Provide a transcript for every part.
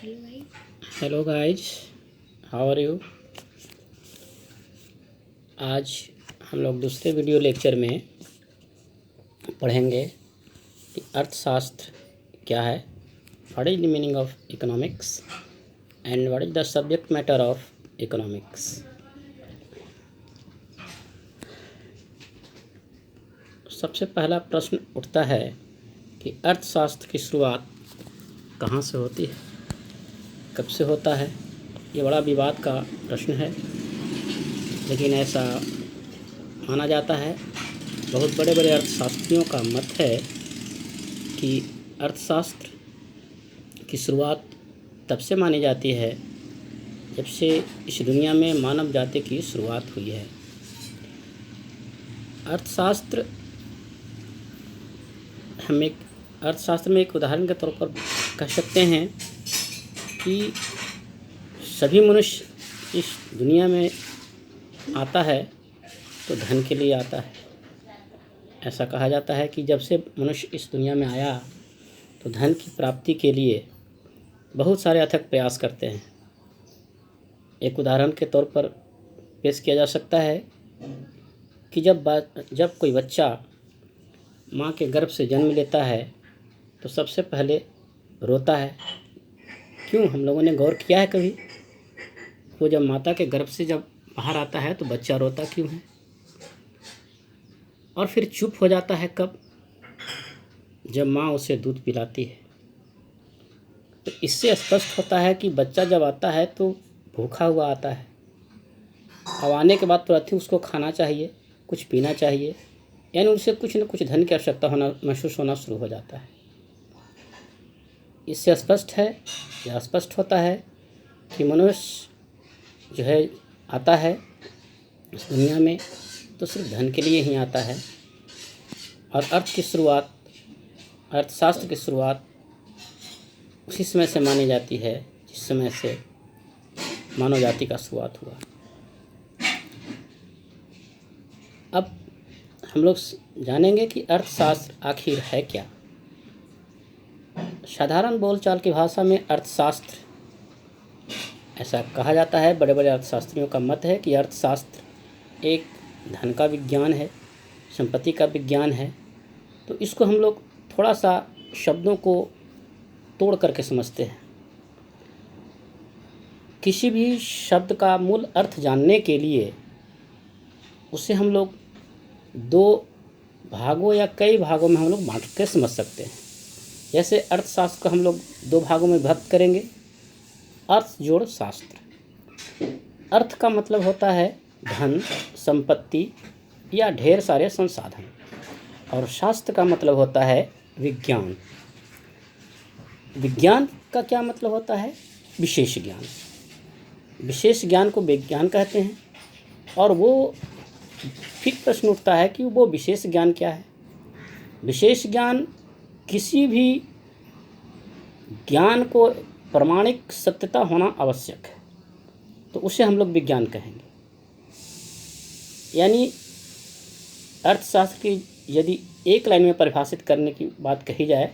Hello guys, how are you. आज हम लोग दूसरे वीडियो लेक्चर में पढ़ेंगे कि अर्थशास्त्र क्या है, what is the meaning of economics and what is the subject matter of economics. सबसे पहला प्रश्न उठता है कि अर्थशास्त्र की शुरुआत कहाँ से होती है, कब से होता है। ये बड़ा विवाद का प्रश्न है, लेकिन ऐसा माना जाता है, बहुत बड़े बड़े अर्थशास्त्रियों का मत है कि अर्थशास्त्र की शुरुआत तब से मानी जाती है जब से इस दुनिया में मानव जाति की शुरुआत हुई है। अर्थशास्त्र में एक उदाहरण के तौर पर कह सकते हैं कि सभी मनुष्य इस दुनिया में आता है तो धन के लिए आता है। ऐसा कहा जाता है कि जब से मनुष्य इस दुनिया में आया तो धन की प्राप्ति के लिए बहुत सारे अथक प्रयास करते हैं। एक उदाहरण के तौर पर पेश किया जा सकता है कि जब कोई बच्चा माँ के गर्भ से जन्म लेता है तो सबसे पहले रोता है। क्यों, हम लोगों ने गौर किया है कभी? वो जब माता के गर्भ से जब बाहर आता है तो बच्चा रोता क्यों है, और फिर चुप हो जाता है कब? जब माँ उसे दूध पिलाती है। तो इससे स्पष्ट होता है कि बच्चा जब आता है तो भूखा हुआ आता है। अब आने के बाद तुरंत ही उसको खाना चाहिए, कुछ पीना चाहिए, यानी उसे कुछ न कुछ धन की आवश्यकता महसूस होना शुरू हो जाता है। इससे स्पष्ट होता है कि मनुष्य जो है आता है इस दुनिया में तो सिर्फ धन के लिए ही आता है। और अर्थशास्त्र की शुरुआत उसी समय से मानी जाती है जिस समय से मानव जाति का शुरुआत हुआ। अब हम लोग जानेंगे कि अर्थशास्त्र आखिर है क्या। साधारण बोलचाल की भाषा में अर्थशास्त्र, ऐसा कहा जाता है, बड़े बड़े अर्थशास्त्रियों का मत है कि अर्थशास्त्र एक धन का विज्ञान है, संपत्ति का विज्ञान है। तो इसको हम लोग थोड़ा सा शब्दों को तोड़ करके समझते हैं। किसी भी शब्द का मूल अर्थ जानने के लिए उसे हम लोग दो भागों या कई भागों में हम लोग बांट के समझ सकते हैं। जैसे अर्थशास्त्र को हम लोग दो भागों में विभक्त करेंगे, अर्थ जोड़ शास्त्र। अर्थ का मतलब होता है धन, संपत्ति या ढेर सारे संसाधन, और शास्त्र का मतलब होता है विज्ञान। विज्ञान का क्या मतलब होता है? विशेष ज्ञान। विशेष ज्ञान को विज्ञान कहते हैं। और वो फिर प्रश्न उठता है कि वो विशेष ज्ञान क्या है। विशेष ज्ञान किसी भी ज्ञान को प्रमाणिक सत्यता होना आवश्यक है, तो उसे हम लोग विज्ञान कहेंगे। यानी अर्थशास्त्र की यदि एक लाइन में परिभाषित करने की बात कही जाए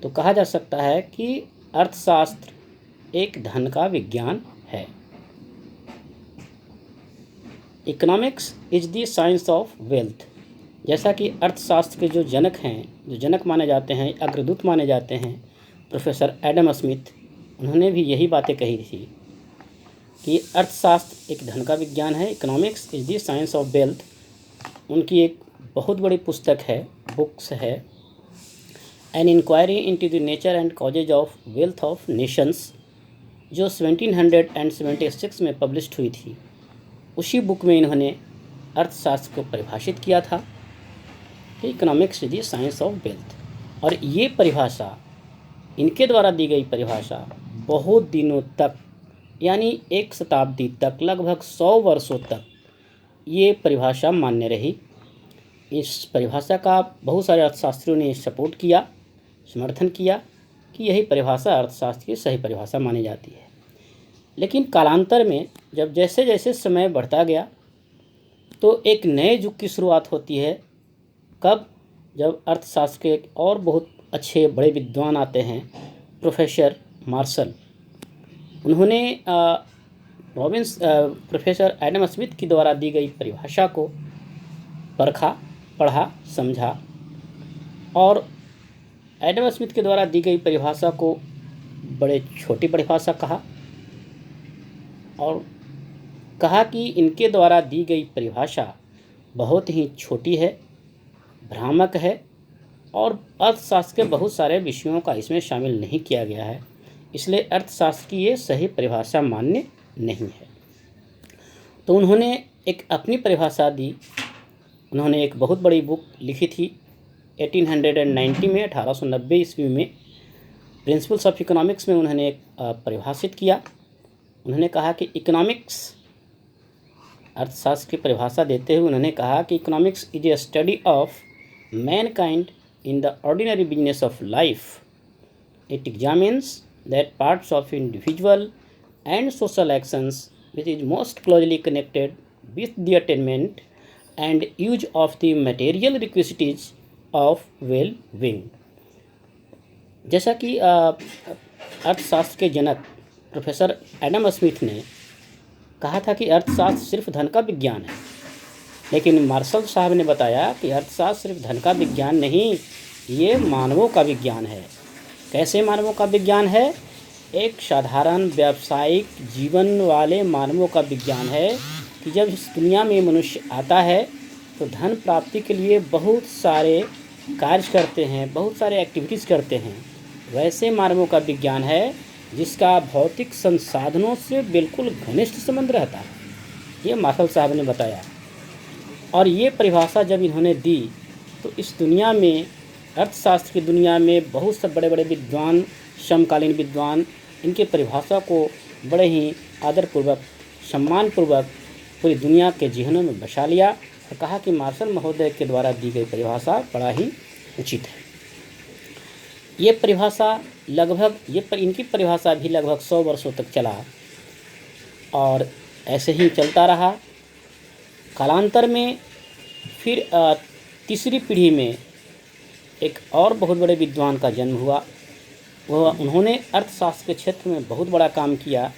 तो कहा जा सकता है कि अर्थशास्त्र एक धन का विज्ञान है। Economics is the science of wealth. जैसा कि अर्थशास्त्र के जो जनक माने जाते हैं, अग्रदूत माने जाते हैं, प्रोफेसर एडम स्मिथ, उन्होंने भी यही बातें कही थी कि अर्थशास्त्र एक धन का विज्ञान है। Economics is the science of wealth. उनकी एक बहुत बड़ी पुस्तक है, बुक्स है, an inquiry into the nature and causes of wealth of nations, जो 1776 में पब्लिश्ड हुई थी। उसी बुक में इन्होंने अर्थशास्त्र को परिभाषित किया था कि economics is the science of wealth. और ये परिभाषा, इनके द्वारा दी गई परिभाषा, बहुत दिनों तक, यानी एक शताब्दी तक, लगभग 100 वर्षों तक ये परिभाषा मान्य रही। इस परिभाषा का बहुत सारे अर्थशास्त्रियों ने सपोर्ट किया, समर्थन किया कि यही परिभाषा अर्थशास्त्र की सही परिभाषा मानी जाती है। लेकिन कालांतर में जब जैसे जैसे समय बढ़ता गया तो एक नए युग की शुरुआत होती है। कब? जब अर्थशास्त्र के और बहुत अच्छे बड़े विद्वान आते हैं, प्रोफेसर मार्शल। उन्होंने प्रोफेसर एडम स्मिथ की द्वारा दी गई परिभाषा को परखा, पढ़ा, समझा और एडम स्मिथ के द्वारा दी गई परिभाषा को बड़े छोटी परिभाषा कहा और कहा कि इनके द्वारा दी गई परिभाषा बहुत ही छोटी है, भ्रामक है और अर्थशास्त्र के बहुत सारे विषयों का इसमें शामिल नहीं किया गया है, इसलिए अर्थशास्त्र की ये सही परिभाषा मान्य नहीं है। तो उन्होंने एक अपनी परिभाषा दी। उन्होंने एक बहुत बड़ी बुक लिखी थी 1890 में, 1890 ईस्वी में, प्रिंसिपल्स ऑफ इकोनॉमिक्स में उन्होंने एक परिभाषित किया। उन्होंने कहा कि इकोनॉमिक्स, अर्थशास्त्र की परिभाषा देते हुए उन्होंने कहा कि economics is a study of Mankind in the ordinary business of life. It examines that parts of individual and social actions which is most closely connected with the attainment and use of the material requisites of well-being। जैसा कि अर्थशास्त्र के जनक professor Adam Smith ने कहा था कि अर्थशास्त्र सिर्फ धन का विज्ञान है, लेकिन मार्शल साहब ने बताया कि अर्थशास्त्र सिर्फ धन का विज्ञान नहीं, ये मानवों का विज्ञान है। कैसे मानवों का विज्ञान है? एक साधारण व्यावसायिक जीवन वाले मानवों का विज्ञान है कि जब इस दुनिया में मनुष्य आता है तो धन प्राप्ति के लिए बहुत सारे कार्य करते हैं, बहुत सारे एक्टिविटीज़ करते हैं। वैसे मानवों का विज्ञान है जिसका भौतिक संसाधनों से बिल्कुल घनिष्ठ संबंध रहता है, ये मार्शल साहब ने बताया। और ये परिभाषा जब इन्होंने दी तो इस दुनिया में, अर्थशास्त्र की दुनिया में बहुत से बड़े बड़े विद्वान, समकालीन विद्वान इनके परिभाषा को बड़े ही आदरपूर्वक, सम्मानपूर्वक पूरी दुनिया के जिहनों में बसा लिया और कहा कि मार्शल महोदय के द्वारा दी गई परिभाषा बड़ा ही उचित है। ये परिभाषा लगभग इनकी परिभाषा भी लगभग 100 वर्षों तक चला और ऐसे ही चलता रहा। कालांतर में फिर तीसरी पीढ़ी में एक और बहुत बड़े विद्वान का जन्म हुआ। उन्होंने अर्थशास्त्र के क्षेत्र में बहुत बड़ा काम किया,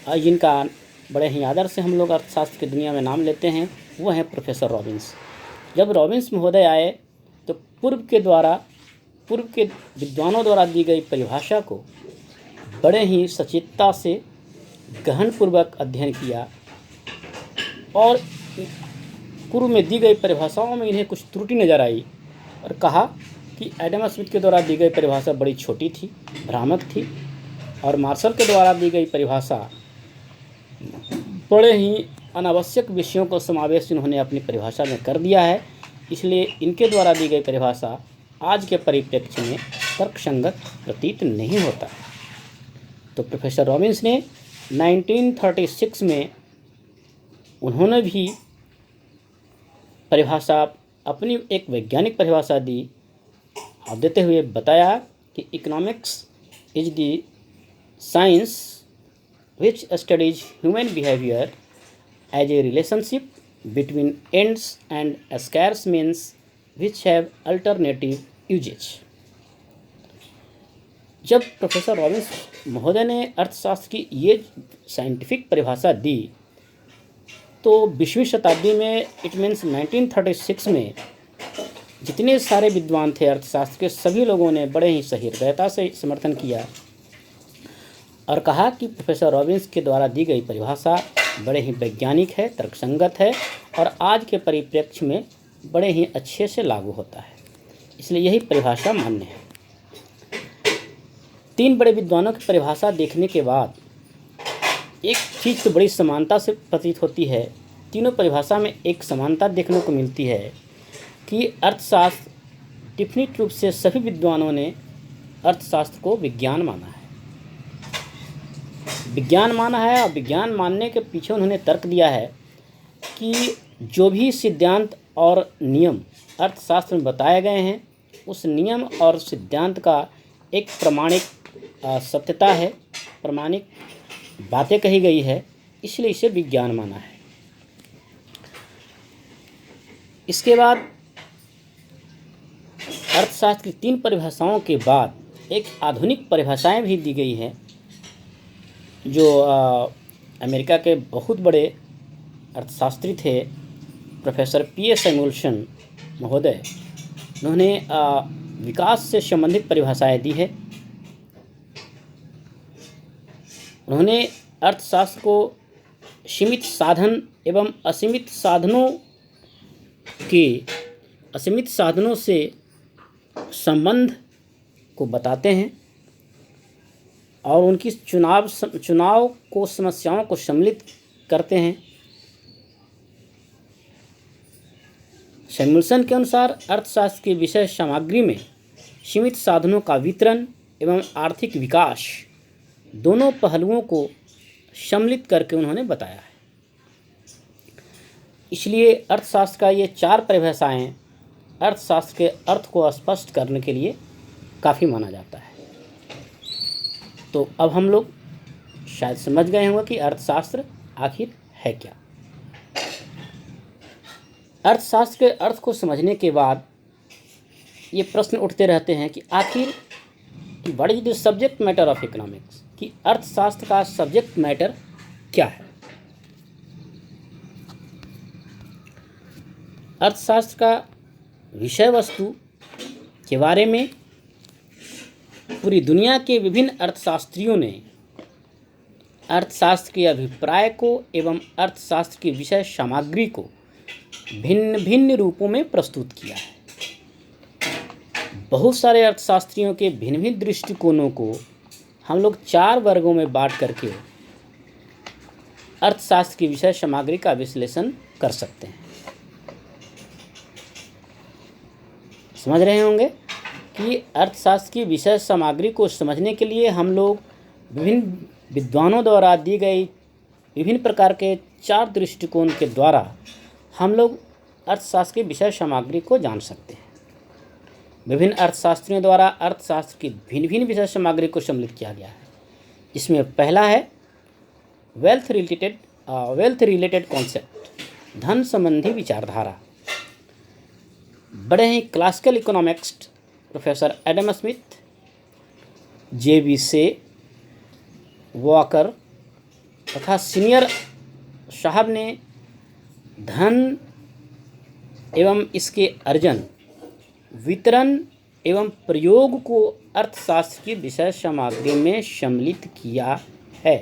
जिनका बड़े ही आदर से हम लोग अर्थशास्त्र की दुनिया में नाम लेते हैं, वो हैं प्रोफेसर रॉबिन्स। जब रॉबिन्स महोदय आए तो पूर्व के विद्वानों द्वारा दी गई परिभाषा को बड़े ही सचेतता से गहनपूर्वक अध्ययन किया और पूर्व में दी गई परिभाषाओं में इन्हें कुछ त्रुटि नज़र आई और कहा कि एडम स्मिथ के द्वारा दी गई परिभाषा बड़ी छोटी थी, भ्रामक थी और मार्शल के द्वारा दी गई परिभाषा बड़े ही अनावश्यक विषयों को समावेश इन्होंने अपनी परिभाषा में कर दिया है, इसलिए इनके द्वारा दी गई परिभाषा आज के परिप्रेक्ष्य में तर्कसंगत प्रतीत नहीं होता। तो प्रोफेसर रॉबिन्स ने 1936 में उन्होंने भी परिभाषा, अपनी एक वैज्ञानिक परिभाषा दी और देते हुए बताया कि economics is the science which studies human behavior as a relationship between ends and scarce means which have alternative usage। जब प्रोफेसर रॉबिन्स महोदय ने अर्थशास्त्र की ये साइंटिफिक परिभाषा दी तो 20वीं शताब्दी में, इट मीन्स 1936 में, जितने सारे विद्वान थे अर्थशास्त्र के, सभी लोगों ने बड़े ही सहृदयता से समर्थन किया और कहा कि प्रोफेसर रॉबिन्स के द्वारा दी गई परिभाषा बड़े ही वैज्ञानिक है, तर्कसंगत है और आज के परिप्रेक्ष्य में बड़े ही अच्छे से लागू होता है, इसलिए यही परिभाषा मान्य है। 3 बड़े विद्वानों की परिभाषा देखने के बाद एक चीज़ तो बड़ी समानता से प्रतीत होती है, तीनों परिभाषा में एक समानता देखने को मिलती है कि अर्थशास्त्र, डिफिनिट रूप से सभी विद्वानों ने अर्थशास्त्र को विज्ञान माना है, और विज्ञान मानने के पीछे उन्होंने तर्क दिया है कि जो भी सिद्धांत और नियम अर्थशास्त्र में बताए गए हैं उस नियम और सिद्धांत का एक प्रमाणिक सत्यता है, प्रमाणिक बातें कही गई है, इसलिए इसे विज्ञान माना है। इसके बाद अर्थशास्त्र की 3 परिभाषाओं के बाद एक आधुनिक परिभाषाएं भी दी गई है जो अमेरिका के बहुत बड़े अर्थशास्त्री थे प्रोफेसर P.A. सैमुअल्सन महोदय, उन्होंने विकास से संबंधित परिभाषाएं दी है। उन्होंने अर्थशास्त्र को सीमित साधन एवं असीमित साधनों से संबंध को बताते हैं और उनकी चुनाव को समस्याओं को सम्मिलित करते हैं। सैमुअल्सन के अनुसार अर्थशास्त्र की विषय सामग्री में सीमित साधनों का वितरण एवं आर्थिक विकास दोनों पहलुओं को सम्मिलित करके उन्होंने बताया है। इसलिए अर्थशास्त्र का ये 4 परिभाषाएं अर्थशास्त्र के अर्थ को स्पष्ट करने के लिए काफ़ी माना जाता है। तो अब हम लोग शायद समझ गए होंगे कि अर्थशास्त्र आखिर है क्या। अर्थशास्त्र के अर्थ को समझने के बाद ये प्रश्न उठते रहते हैं कि आखिर what is the subject matter of economics, कि अर्थशास्त्र का सब्जेक्ट मैटर क्या है। अर्थशास्त्र का विषय वस्तु के बारे में पूरी दुनिया के विभिन्न अर्थशास्त्रियों ने अर्थशास्त्र के अभिप्राय को एवं अर्थशास्त्र की विषय सामग्री को भिन्न भिन्न रूपों में प्रस्तुत किया है। बहुत सारे अर्थशास्त्रियों के भिन्न भिन्न दृष्टिकोणों को हम लोग 4 वर्गों में बांट करके अर्थशास्त्र की विषय सामग्री का विश्लेषण कर सकते हैं। समझ रहे होंगे कि अर्थशास्त्र की विषय सामग्री को समझने के लिए हम लोग विभिन्न विद्वानों द्वारा दी गई विभिन्न प्रकार के 4 दृष्टिकोण के द्वारा हम लोग अर्थशास्त्र की विषय सामग्री को जान सकते हैं। विभिन्न अर्थशास्त्रियों द्वारा अर्थशास्त्र की भिन्न भिन्न विषय सामग्री को सम्मिलित किया गया है। इसमें पहला है वेल्थ रिलेटेड कॉन्सेप्ट, धन संबंधी विचारधारा। बड़े ही classical economist professor Adam Smith, J.B. Say, walker तथा सीनियर साहब ने धन एवं इसके अर्जन, वितरण एवं प्रयोग को अर्थशास्त्र की विषय सामग्री में सम्मिलित किया है।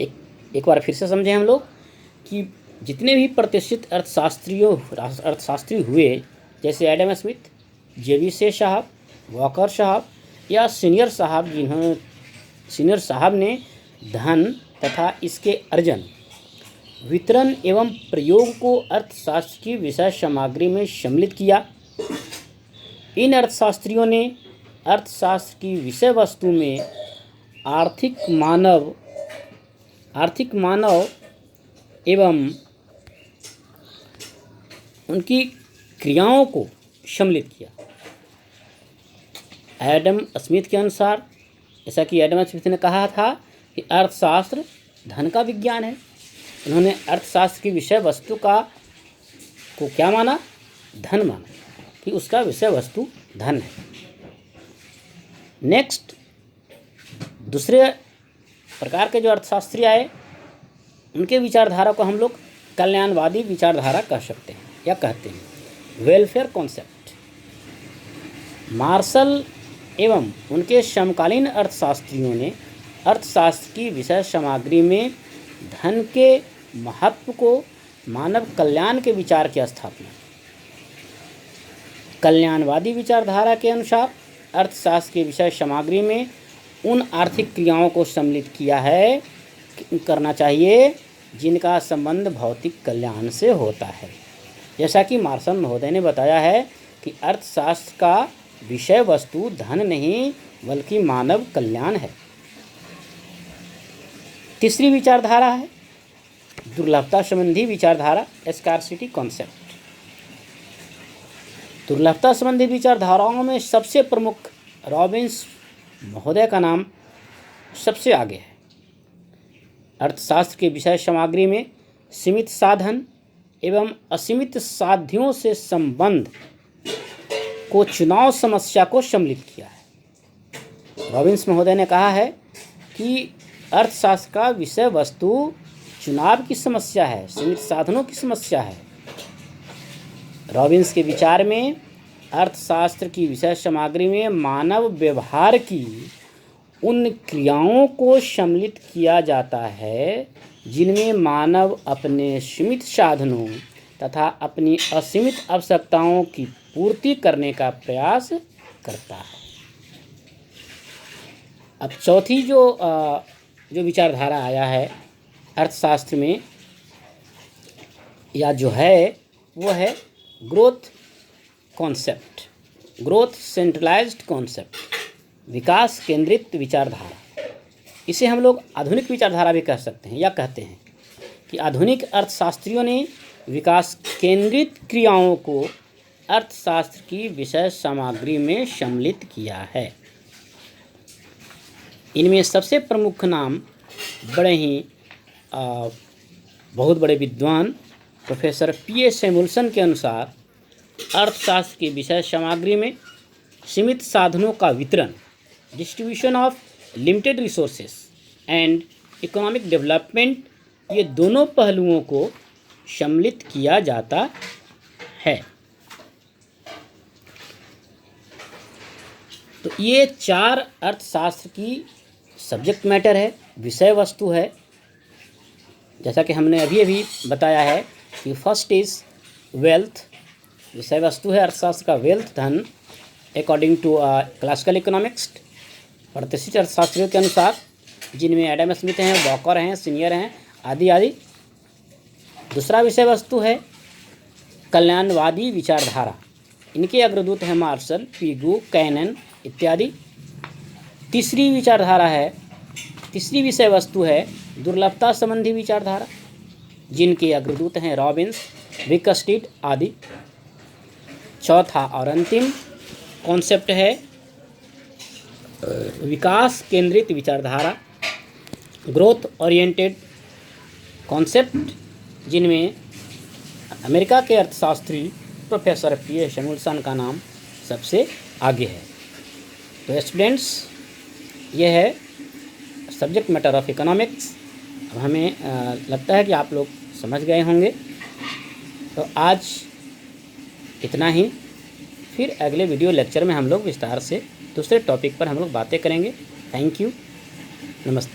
एक बार फिर से समझें हम लोग कि जितने भी प्रतिष्ठित अर्थशास्त्री हुए, जैसे एडम स्मिथ, J.B. से साहब, वॉकर साहब या सीनियर साहब ने धन तथा इसके अर्जन, वितरण एवं प्रयोग को अर्थशास्त्र की विषय सामग्री में सम्मिलित किया। इन अर्थशास्त्रियों ने अर्थशास्त्र की विषय वस्तु में आर्थिक मानव एवं उनकी क्रियाओं को सम्मिलित किया। एडम स्मिथ के अनुसार, जैसा कि एडम स्मिथ ने कहा था कि अर्थशास्त्र धन का विज्ञान है, उन्होंने अर्थशास्त्र की विषय वस्तु को क्या माना? धन माना, कि उसका विषय वस्तु धन है। नेक्स्ट, दूसरे प्रकार के जो अर्थशास्त्री आए, उनके विचारधारा को हम लोग कल्याणवादी विचारधारा कह सकते हैं या कहते हैं, वेलफेयर कॉन्सेप्ट। मार्शल एवं उनके समकालीन अर्थशास्त्रियों ने अर्थशास्त्र की विषय सामग्री में धन के महत्व को मानव कल्याण के विचार की स्थापना। कल्याणवादी विचारधारा के अनुसार अर्थशास्त्र की विषय सामग्री में उन आर्थिक क्रियाओं को सम्मिलित करना चाहिए जिनका संबंध भौतिक कल्याण से होता है। जैसा कि मार्शल महोदय ने बताया है कि अर्थशास्त्र का विषय वस्तु धन नहीं बल्कि मानव कल्याण है। तीसरी विचारधारा है दुर्लभता संबंधी विचारधारा, स्कार्सिटी कॉन्सेप्ट। दुर्लभता संबंधी विचारधाराओं में सबसे प्रमुख रॉबिन्स महोदय का नाम सबसे आगे है। अर्थशास्त्र के विषय सामग्री में सीमित साधन एवं असीमित साध्यों से संबंध को चुनाव समस्या को सम्मिलित किया है। रॉबिन्स महोदय ने कहा है कि अर्थशास्त्र का विषय वस्तु चुनाव की समस्या है, सीमित साधनों की समस्या है। रॉबिन्स के विचार में अर्थशास्त्र की विषय सामग्री में मानव व्यवहार की उन क्रियाओं को सम्मिलित किया जाता है जिनमें मानव अपने सीमित साधनों तथा अपनी असीमित आवश्यकताओं की पूर्ति करने का प्रयास करता है। अब चौथी जो विचारधारा आया है अर्थशास्त्र में या जो है वो है growth concept, growth centralised concept, विकास केंद्रित विचारधारा। इसे हम लोग आधुनिक विचारधारा भी कह सकते हैं या कहते हैं कि आधुनिक अर्थशास्त्रियों ने विकास केंद्रित क्रियाओं को अर्थशास्त्र की विषय सामग्री में सम्मिलित किया है। इनमें सबसे प्रमुख नाम बहुत बड़े विद्वान प्रोफेसर P.A. सैमुअल्सन के अनुसार अर्थशास्त्र की विषय सामग्री में सीमित साधनों का वितरण, distribution of limited resources and economic development, ये दोनों पहलुओं को सम्मिलित किया जाता है। तो ये 4 अर्थशास्त्र की सब्जेक्ट मैटर है, विषय वस्तु है। जैसा कि हमने अभी बताया है कि फर्स्ट इज वेल्थ, विषय वस्तु है अर्थशास्त्र का वेल्थ, धन, अकॉर्डिंग टू क्लासिकल इकोनॉमिक्स, प्रतिष्ठित अर्थशास्त्रियों के अनुसार, जिनमें एडम स्मिथ हैं, वॉकर हैं, सीनियर हैं, आदि आदि। दूसरा विषय वस्तु है कल्याणवादी विचारधारा, इनके अग्रदूत हैं मार्शल, पिगू, कैनन इत्यादि। तीसरी विषय वस्तु है दुर्लभता संबंधी विचारधारा, जिनके अग्रदूत हैं रॉबिन्स, विकस्टिड आदि। चौथा और अंतिम कॉन्सेप्ट है विकास केंद्रित विचारधारा, ग्रोथ ओरिएंटेड कॉन्सेप्ट, जिनमें अमेरिका के अर्थशास्त्री प्रोफेसर P.A. सैमुअल्सन का नाम सबसे आगे है। तो स्टूडेंट्स, ये है सब्जेक्ट मैटर ऑफ इकोनॉमिक्स। अब हमें लगता है कि आप लोग समझ गए होंगे। तो आज इतना ही, फिर अगले वीडियो लेक्चर में हम लोग विस्तार से दूसरे टॉपिक पर हम लोग बातें करेंगे। थैंक यू, नमस्ते।